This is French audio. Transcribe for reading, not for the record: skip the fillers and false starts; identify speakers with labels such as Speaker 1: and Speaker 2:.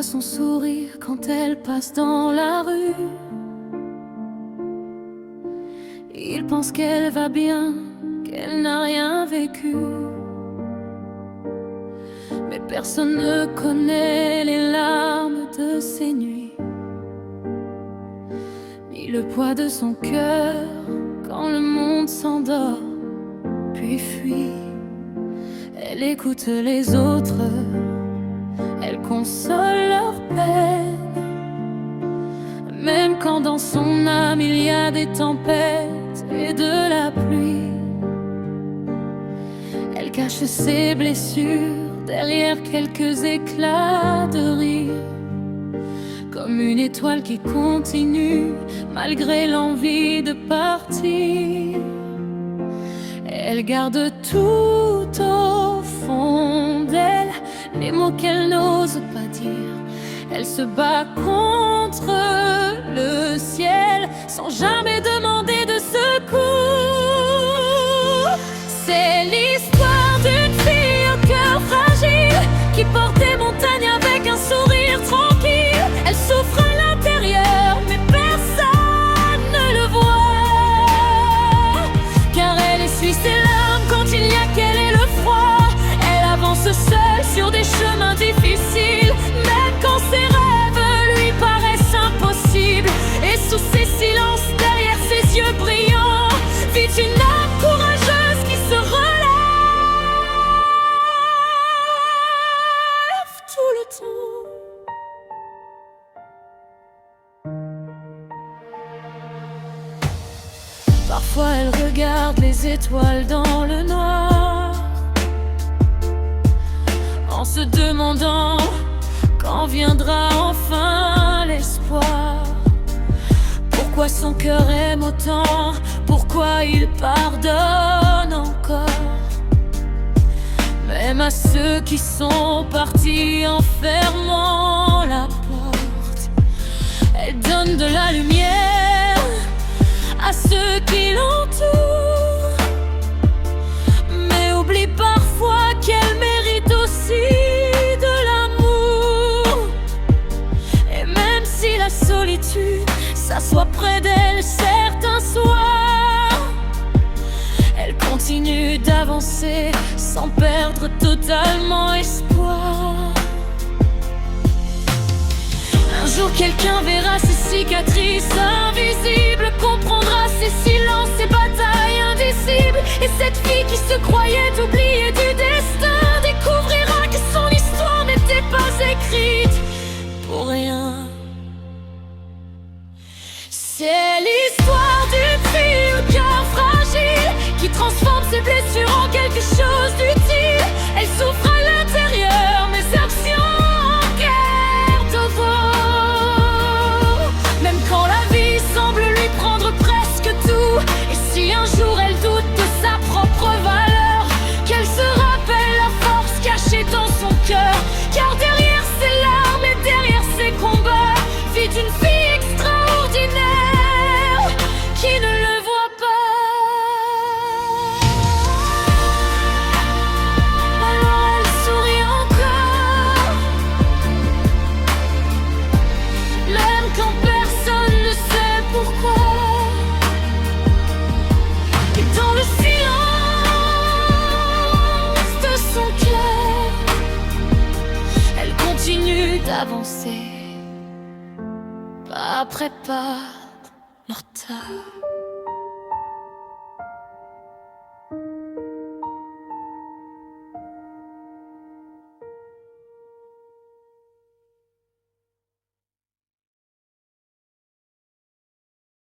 Speaker 1: voit son sourire quand elle passe dans la rue. Il pense qu'elle va bien, qu'elle n'a rien vécu. Mais personne ne connaît les larmes de ses nuits, ni le poids de son cœur quand le monde s'endort puis fuit. Elle écoute les autres, elle console leur peine, même quand dans son âme il y a des tempêtes et de la pluie. Elle cache ses blessures derrière quelques éclats de rire, comme une étoile qui continue malgré l'envie de partir. Elle garde tout au fond d'elle, les mots qu'elle n'ose pas dire. Elle se bat contre le ciel sans jamais demander de secours. C'est l'histoire d'une fille au cœur fragile qui porte des montagnes avec un sourire tranquille. Elle souffre à l'intérieur, mais personne ne le voit, car elle essuie ses larmes quand il n'y a qu'elle et le froid. Elle avance seule sur des chemins difficiles, même quand ses rêves lui paraissent impossibles. Et sous ses silences, derrière ses yeux brillants, vit une âme courageuse qui se relève tout le temps. Parfois elle regarde les étoiles dans le noir, en se demandant quand viendra enfin l'espoir. Pourquoi son cœur aime autant, pourquoi il pardonne encore, même à ceux qui sont partis en fermant la porte. Elle donne de la lumière à ceux qui l'entourent, mais oublie parfois qu'elle mérite aussi de l'amour. Et même si la solitude s'assoit près d'elle certains soirs, elle continue d'avancer sans perdre totalement espoir. Un jour quelqu'un verra ses cicatrices invisibles, comprendra ses silences, ses batailles indicibles. Et cette fille qui se croyait oubliée du destin découvrira que son histoire n'était pas écrite pour rien. C'est l'histoire d'une fille au cœur fragile qui transforme ses blessures en quelque chose d'utile. Elle souffre à l'intérieur, mais s'abstient en guerre de veau, même quand la vie semble lui prendre presque tout. Et si un jour elle doute de sa propre valeur, qu'elle se rappelle la force cachée dans son cœur, car derrière ses larmes et derrière ses combats vit une fille extraordinaire qui ne le voit pas. Alors elle sourit encore, même quand personne ne sait pourquoi. Et dans le silence de son cœur, elle continue d'avancer, pas après pas, leur tas.